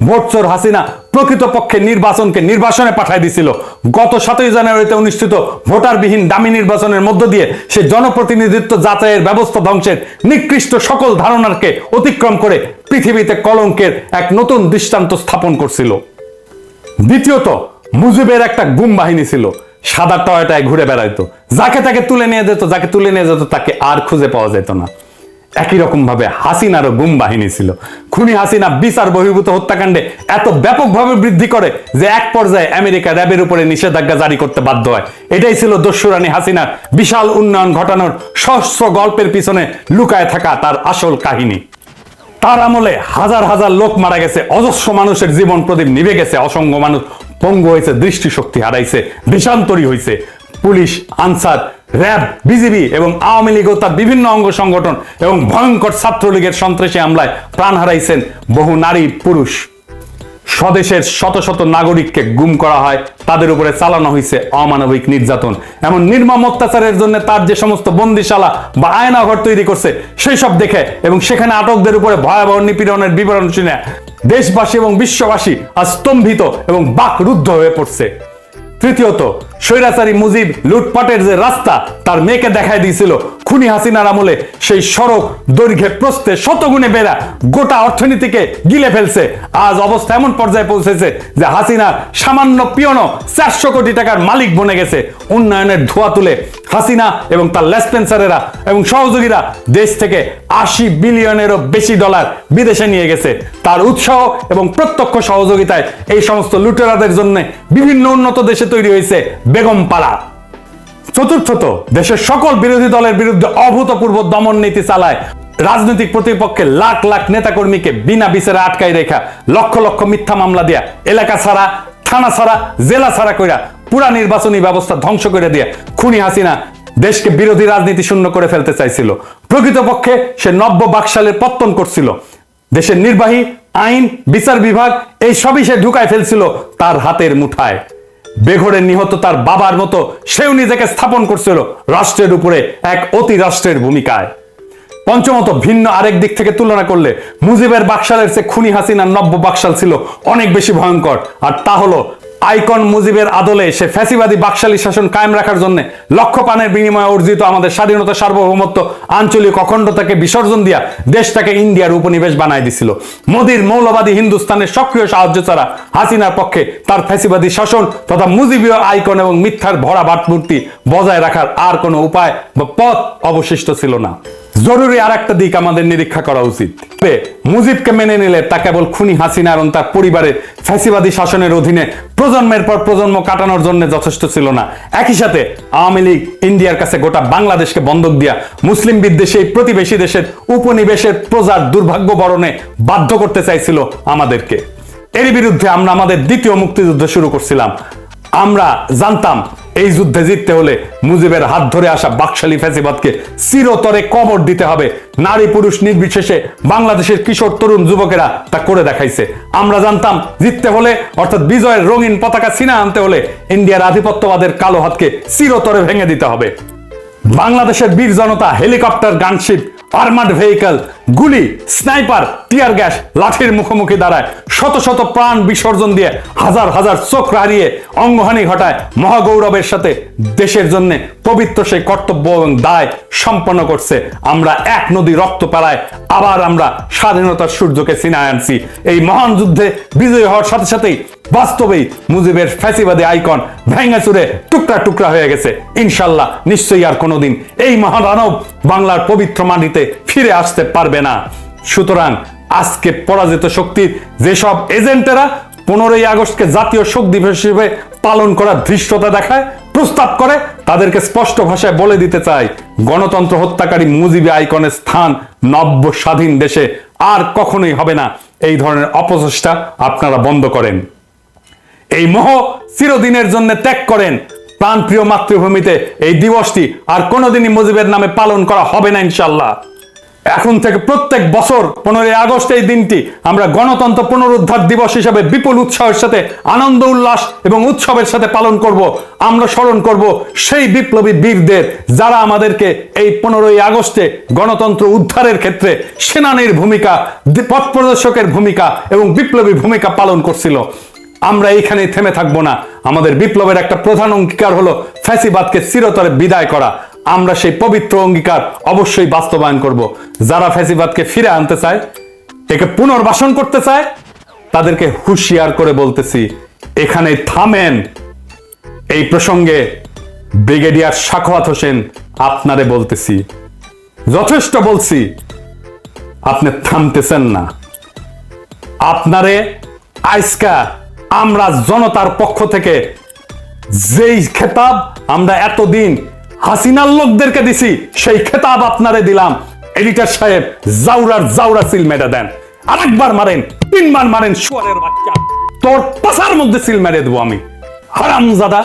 ভোটচোর হাসিনা প্রকৃতপক্ষে নির্বাচনে পাঠায় দিছিল। গত 7ই জানুয়ারিতে অনুষ্ঠিত ভোটারবিহীন ডামি নির্বাচনের মধ্য দিয়ে সে জনপ্রতিনিধিত্ব যাচাইয়ের ব্যবস্থা ধ্বংসের নিকৃষ্ট সকল ধারণাকে অতিক্রম করে পৃথিবীতে কলঙ্কের এক নতুন দৃষ্টান্ত স্থাপন করছিল। দ্বিতীয়ত, মুজিবের একটা গুম বাহিনী ছিল, সাদা টয়টায় ঘুরে বেড়াইতো, যাকে তাকে তুলে নিয়ে যেত তাকে আর খুঁজে পাওয়া যেত না। একই রকম ভাবে হাসিনারও গুম বাহিনী ছিল। খুনি হাসিনা বিচার বহির্ভূত হত্যাকাণ্ডে এত ব্যাপকভাবে বৃদ্ধি করে যে এক পর্যায়ে আমেরিকা র্যাবের উপরে নিষেধাজ্ঞা জারি করতে বাধ্য হয়। এটাই ছিল দস্যুরানী হাসিনার বিশাল উন্নয়ন ঘটানোর সহস্র গল্পের পিছনে লুকায় থাকা তার আসল কাহিনী। তার আমলে হাজার হাজার লোক মারা গেছে, অজস্র মানুষের জীবন প্রদীপ নিভে গেছে, অসংখ্য মানুষ পঙ্গু হয়েছে, দৃষ্টিশক্তি হারাইছে, দেশান্তরী হয়েছে। পুলিশ, আনসার, র্যাব, বিজিবি এবং আওয়ামী লীগ ও তার বিভিন্ন অঙ্গ সংগঠন এবং ভয়ঙ্কর ছাত্রলীগের সন্ত্রাসী হামলায় প্রাণ হারাইছেন বহু নারী পুরুষ। স্বদেশের শত শত নাগরিককে গুম করা হয়, তাদের উপরে চালানো হয়েছে অমানবিক নির্যাতন। এমন নির্মম অত্যাচারের জন্য তার যে সমস্ত বন্দিশালা বা আয়নাঘর তৈরি করছে সেই সব দেখে এবং সেখানে আটকদের উপরে ভয়াবহ নিপীড়নের বিবরণ শুনে দেশবাসী এবং বিশ্ববাসী আজ স্তম্ভিত এবং বাকরুদ্ধ হয়ে পড়ছে। তৃতীয়ত, স্বৈরাচারী মুজিব লুটপাটের যে রাস্তা তার মেয়েকে দেখায় দিয়েছিল, খুনি হাসিনার আমলে সেই সড়ক দৈর্ঘ্যে প্রস্থে শতগুণে বেড়া গোটা অর্থনীতিকে গিলে ফেলছে। আজ অবস্থা এমন পর্যায়ে পৌঁছেছে যে হাসিনার সামান্য পিয়নো 400 কোটি টাকার মালিক বনে গেছে। উন্নয়নের ধোঁয়া তুলে হাসিনা এবং তার লেসপেন্সারেরা এবং সহযোগীরা দেশ থেকে 80 বিলিয়নেরও বেশি ডলার বিদেশে নিয়ে গেছে। তার উৎসাহ এবং প্রত্যক্ষ সহযোগিতায় এই সমস্ত লুটেরাদের জন্য বিভিন্ন উন্নত দেশে তৈরি হয়েছে বেগম পাড়া। চতুর্থত, দেশের সকল বিরোধী দলের বিরুদ্ধে অভূতপূর্ব দমন নীতি চালায়। রাজনৈতিক প্রতিপক্ষের লাখ লাখ নেতাকর্মীকে বিনা বিচারে আটকায় রেখা, লক্ষ লক্ষ মিথ্যা মামলা দিয়া, এলাকা ছাড়া, থানা ছাড়া, জেলা ছাড়া কইরা পুরা নির্বাচনী ব্যবস্থা ধ্বংস করে দিয়া খুনি হাসিনা দেশকে বিরোধী রাজনীতি শূন্য করে ফেলতে চাইছিল। প্রকৃতপক্ষে সে নব্য বাকশালের পত্তন করছিল। দেশের নির্বাহী, আইন, বিচার বিভাগ এই সবই সে ঢুকায় ফেলছিল তার হাতের মুঠায়। বেঘরে নিহত তার বাবার মতো সেও নিজেকে স্থাপন করছিল রাষ্ট্রের উপরে এক অতি রাষ্ট্রের ভূমিকায়। পঞ্চমত, ভিন্ন আরেক দিক থেকে তুলনা করলে মুজিবের বাকশালের চেয়ে খুনি হাসিনার নব্য বাকশাল ছিল অনেক বেশি ভয়ঙ্কর। আর তা হলো আইকন মুজিবের আদলে সে ফ্যাসিবাদী বাকশালী শাসন কায়েম রাখার জন্য লক্ষ প্রাণের বিনিময়ে অর্জিত আমাদের স্বাধীনতা, সার্বভৌমত্ব, আঞ্চলিক অখণ্ডতাকে বিসর্জন দিয়া দেশটাকে ইন্ডিয়ার উপনিবেশ বানায় দিছিল। মোদির মৌলবাদী হিন্দুস্তানের সক্রিয় সাহায্য ছাড়া হাসিনার পক্ষে তার ফ্যাসিবাদী শাসন তথা মুজিবীয় আইকন এবং মিথ্যার ভরা ভাবমূর্তি বজায় রাখার আর কোনো উপায় বা পথ অবশিষ্ট ছিল না। জরুরি আর একটা দিক আমাদের নিরীক্ষা করা উচিত। মুজিবকে মেনে নিলে তা কেবল খুনি হাসিনা এবং তার পরিবারের ফ্যাসিবাদী শাসনের অধীনে প্রজন্মের পর প্রজন্ম কাটানোর জন্য যথেষ্ট ছিল না। একই সাথে আওয়ামী লীগ ইন্ডিয়ার কাছে গোটা বাংলাদেশকে বন্ধক দিয়া মুসলিম বিদ্বেষী প্রতিবেশী দেশের উপনিবেশের প্রজার দুর্ভাগ্য বরণে বাধ্য করতে চাইছিল আমাদেরকে। এর বিরুদ্ধে আমরা আমাদের দ্বিতীয় মুক্তিযুদ্ধ শুরু করছিলাম। আমরা জানতাম এই যুদ্ধে জিততে হলে মুজিবের হাত ধরে আসা বাকশালী ফ্যাসিবাদকে চিরতরে কবর দিতে হবে। নারী পুরুষ নির্বিশেষে বাংলাদেশের কিশোর তরুণ যুবকেরা তা করে দেখাইছে। আমরা জানতাম জিততে হলে অর্থাৎ বিজয়ের রঙিন পতাকা ছিনা আনতে হলে ইন্ডিয়ার আধিপত্যবাদের কালো হাতকে চিরতরে ভেঙে দিতে হবে। বাংলাদেশের বীর জনতা হেলিকপ্টার, গানশিপ, আর্মার্ড ভেহিকল, গুলি, স্নাইপার, টিয়ার গ্যাস, লাঠির মুখোমুখি দাঁড়ায় শত শত প্রাণ বিসর্জন দিয়ে হাজার হাজার চোখ হারিয়ে অঙ্গহানি ঘটায় মহাগৌরবের সাথে দেশের জন্য পবিত্র সেই কর্তব্য এবং দায় সম্পন্ন করছে। আমরা এক নদী রক্ত পেলায় আবার আমরা স্বাধীনতার সূর্যকে ছিনায় আনছি। এই মহান যুদ্ধে বিজয়ী হওয়ার সাথে সাথেই বাস্তবেই মুজিবের ফ্যাসিবাদী আইকন ভেঙে চুরে টুকরা টুকরা হয়ে গেছে। ইনশাল্লাহ নিশ্চয়ই আর কোনোদিন এই মহাদানব বাংলার পবিত্র মাটিতে ফিরে আসতে পারবে না। সুতরাং আজকে পরাজিত শক্তির যেসব এজেন্টেরা 15ই আগস্টকে জাতীয় শোক দিবস হিসেবে পালন করার ধৃষ্টতা দেখায়, প্রস্তাব করে, তাদেরকে স্পষ্ট ভাষায় বলে দিতে চাই, গণতন্ত্র হত্যাকারী মুজিবী আইকনের স্থান নব্য স্বাধীন দেশে আর কখনোই হবে না। এই ধরনের অপচেষ্টা আপনারা বন্ধ করেন। এই মোহ চিরদিনের জন্য ত্যাগ করেন। প্রাণপ্রিয় মাতৃভূমিতে এই দিবসটি আর কোনোদিনই মুজিবের নামে পালন করা হবে না ইনশাল্লাহ। এখন থেকে প্রত্যেক বছর 15ই আগস্ট এই দিনটি আমরা গণতন্ত্র পুনরুদ্ধার দিবস হিসেবে বিপুল উৎসাহের সাথে আনন্দ উল্লাস এবং উৎসবের সাথে পালন করব। আমরা স্মরণ করব সেই বিপ্লবী বীরদের যারা আমাদেরকে এই 15ই আগস্টে গণতন্ত্র উদ্ধারের ক্ষেত্রে সেনানীর ভূমিকা, পথ প্রদর্শকের ভূমিকা এবং বিপ্লবী ভূমিকা পালন করছিল। আমরা এইখানেই থেমে থাকবো না। আমাদের বিপ্লবের একটা প্রধান অঙ্গীকার হলো ফ্যাসিবাদকে চিরতরে বিদায় করা। আমরা সেই পবিত্র অঙ্গীকার অবশ্যই বাস্তবায়ন করব। যারা ফ্যাসিবাদকে ফিরে আনতে চায়, একে পুনর্বাসন করতে চায়, তাদেরকে হুঁশিয়ার করে বলতেছি, এখানে থামেন। এই প্রসঙ্গে ব্রিগেডিয়ার সাখাওয়াত হোসেন আপনারে বলতেছি, যথেষ্ট বলছি, আপনি থামতেছেন না। আপনারে আজকা আমরা জনতার পক্ষ থেকে যেই খেতাব আমরা এতদিন হাসিনার লোকদেরকে দিছি, সেই খেতাব আপনারে দিলাম। এডিটর সাহেব জাউরার জাউরা সিল মেরে দেন। আরেকবার মারেন, 3 বার মারেন, শুয়ারের বাচ্চা, তোর পাছার মধ্যে সিল মেরে দেবো আমি। হারামজাদা,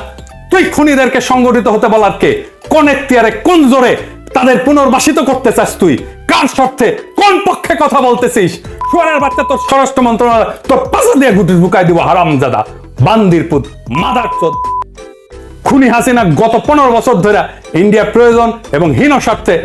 তুই খুনিদেরকে সংগঠিত হতে বলার কে? কোন এখতিয়ারে, কোন জোরে তাদের পুনর্বাসিত করতে চাস? তুই কার স্বার্থে, কোন পক্ষে কথা বলতেছিস? শুয়ারের বাচ্চা, তোর স্বরাষ্ট্র মন্ত্রণালয় তোর পাছা দিয়ে গুটি ঢুকাই দিব। হারামজাদা, বান্দির পুত, মাদারচোদ। খুনি হাসিনা গত 15 বছর ধরে ইন্ডিয়া প্রয়োজন এবং হীন স্বার্থে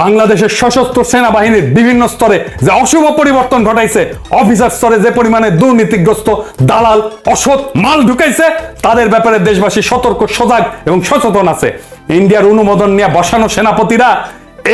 বাংলাদেশের সশস্ত্র সেনাবাহিনীর বিভিন্ন স্তরে যে অশুভ পরিবর্তন ঘটাইছে, অফিসার স্তরে যে পরিমাণে দুর্নীতিগ্রস্ত দালাল অসৎ মাল ঢুকাইছে, তাদের ব্যাপারে দেশবাসী সতর্ক, সজাগ এবং সচেতন আছে। ইন্ডিয়ার অনুমোদন নিয়ে বসানো সেনাপতিরা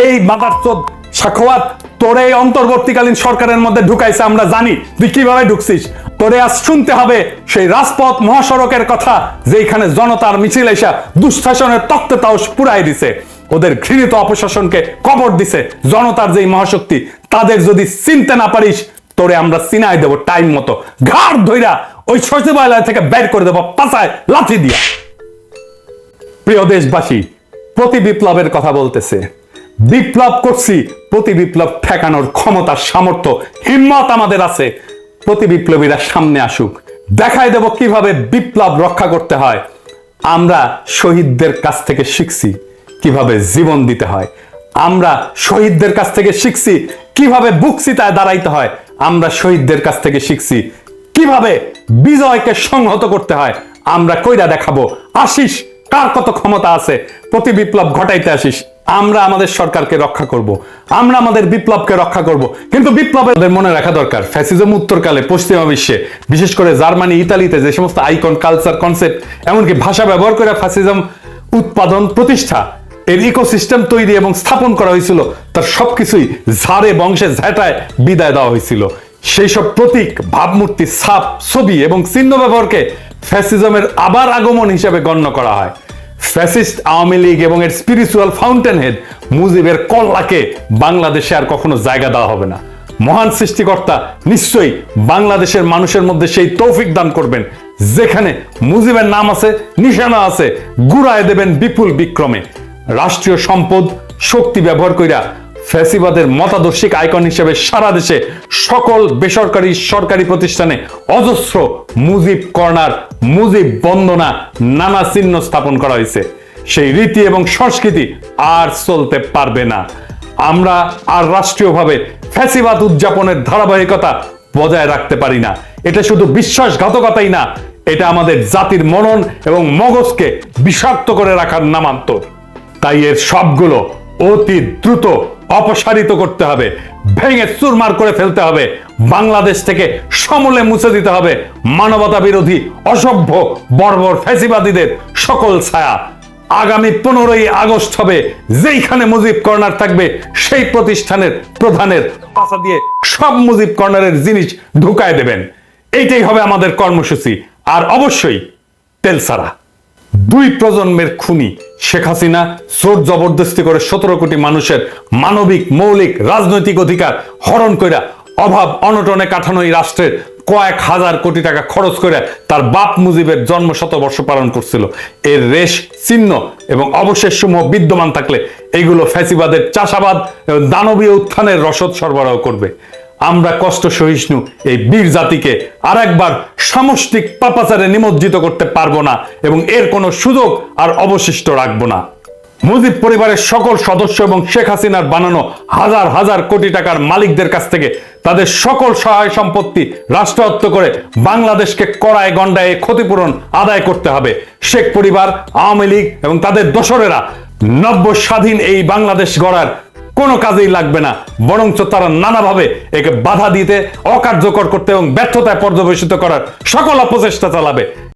এই মাদারচোদ সাখাওয়াত তোরে এই অন্তর্বর্তীকালীন সরকারের মধ্যে ঢুকাইছে। আমরা জানি তুই কিভাবে ঢুকছিস। তোরে আজ শুনতে হবে সেই রাজপথ মহাসড়কের কথা, যেখানে জনতার মিছিল এসা দুঃশাসনের তক্তে তাওস পুরাই দিছে, ওদের ঘৃণিত অপশাসনকে কবর দিছে। জনতার যেই মহাশক্তি, তাদের যদি চিনতে না পারিস, তোরে আমরা চিনাই দেব টাইম মতো। ঘাড় ধইরা ওই সচিবালয় থেকে বের করে দেব পাছায় লাথি দিয়া। প্রিয় দেশবাসী, প্রতি বিপ্লবের কথা বলতেছে। বিপ্লব করছি, প্রতি বিপ্লব ঠেকানোর ক্ষমতা, সামর্থ্য, হিম্মত আমাদের আছে। প্রতি বিপ্লবীরা সামনে আসুক, দেখাই দেব কিভাবে বিপ্লব রক্ষা করতে হয়। আমরা শহীদদের কাছ থেকে শিখছি কিভাবে জীবন দিতে হয়। আমরা শহীদদের কাছ থেকে শিখছি কিভাবে বুক চিতায় দাঁড়াইতে হয়। আমরা শহীদদের কাছ থেকে শিখছি কিভাবে বিজয়কে সংহত করতে হয়। আমরা কইরা দেখাবো। আসিস, কার কত ক্ষমতা আছে, প্রতি বিপ্লব ঘটাইতে আসিস। আমরা আমাদের সরকারকে রক্ষা করব, আমরা আমাদের বিপ্লবকে রক্ষা করব। কিন্তু বিপ্লবের মনে রাখা দরকার, ফ্যাসিজম উত্তরকালে পশ্চিমা বিশ্বে, বিশেষ করে জার্মানি, ইতালিতে যে সমস্ত আইকন, কালচার, কনসেপ্ট, এমনকি ভাষা ব্যবহার করে ফ্যাসিজম উৎপাদন, প্রতিষ্ঠা, এর ইকোসিস্টেম তৈরি এবং স্থাপন করা হয়েছিল, তার সবকিছুই ঝাড়ে বংশে ঝাঁটায় বিদায় দেওয়া হয়েছিল। সেই সব প্রতীক, ভাবমূর্তি, ছাপ, ছবি এবং চিহ্ন ব্যবহারকে ফ্যাসিজমের আবার আগমন হিসেবে গণ্য করা হয়। ফ্যাসিস্ট আওয়ামী লীগ এবং এর স্পিরিচুয়াল ফাউন্টেন হেড মুজিবের কল্লাকে বাংলাদেশে আর কখনো জায়গা দেওয়া হবে না। মহান সৃষ্টিকর্তা নিশ্চয়ই বাংলাদেশের মানুষের মধ্যে সেই তৌফিক দান করবেন, যেখানে মুজিবের নাম আছে, নিশানা আছে, গুড়ায় দেবেন বিপুল বিক্রমে। রাষ্ট্রীয় সম্পদ শক্তি ব্যবহার কইরা ফ্যাসিবাদের মতাদর্শিক আইকন হিসেবে সারা দেশে সকল বেসরকারি, সরকারি প্রতিষ্ঠানে অজস্র মুজিব কর্নার, মুজিব বন্দনা, নানা চিহ্ন স্থাপন করা হয়েছে। সেই রীতি এবং সংস্কৃতি আর চলতে পারবে না। আমরা আর রাষ্ট্রীয়ভাবে ফ্যাসিবাদ উদযাপনের ধারাবাহিকতা বজায় রাখতে পারি না। এটা শুধু বিশ্বাসঘাতকতাই না, এটা আমাদের জাতির মনন এবং মগজকে বিষাক্ত করে রাখার নামান্তর। তাই এর সবগুলো অতি দ্রুত অপসারিত করতে হবে, ভেঙে চুরমার করে ফেলতে হবে। বাংলাদেশ থেকে সমূলে মুছে দিতে হবে মানবতা বিরোধী, অসভ্য, বর্বর ফ্যাসিবাদীদের সকল ছায়া। আগামী 15ই আগস্ট হবে, যেইখানে মুজিব কর্নার থাকবে, সেই প্রতিষ্ঠানের প্রধানের পাশা দিয়ে সব মুজিব কর্নারের জিনিস ঢুকায় দেবেন। এইটাই হবে আমাদের কর্মসূচি। আর অবশ্যই তেলসারা। 2 প্রজন্মের খুনি শেখ হাসিনা জোর জবরদস্তি করে 17 কোটি মানুষের মানবিক, মৌলিক, রাজনৈতিক অধিকার হরণ কইরা অভাব অনটনে কাঠানো এই রাষ্ট্রের কয়েক হাজার কোটি টাকা খরচ করে তার বাপ মুজিবের জন্ম শতবর্ষ পালন করছিল। এর রেশ, চিহ্ন এবং অবশেষ সমূহ বিদ্যমান থাকলে এগুলো ফ্যাসিবাদের চাষাবাদ এবং দানবীয় উত্থানের রসদ সরবরাহ করবে। আমরা কষ্ট সহিষ্ণু এই বীর জাতিকে আর একবার সামষ্টিক পাপাচারে নিমজ্জিত করতে পারবো না এবং এর কোনো সুযোগ আর অবশিষ্ট রাখবো না। মুজিব পরিবারের সকল সদস্য এবং শেখ হাসিনার বানানো হাজার হাজার কোটি টাকার মালিকদের কাছ থেকে তাদের সকল সহায় সম্পত্তি রাষ্ট্রায়ত্ত করে বাংলাদেশকে কড়ায় গন্ডায় ক্ষতিপূরণ আদায় করতে হবে। শেখ পরিবার, আওয়ামী লীগ এবং তাদের দোসরেরা নব্য স্বাধীন এই বাংলাদেশ গড়ার কোনো কাজেই লাগবে না, বরঞ্চ তারা নানাভাবে একে বাধা দিতে, অকার্যকর করতে এবং ব্যর্থতায় পর্যবেসিত করার সকল অপচেষ্টা চালাবে।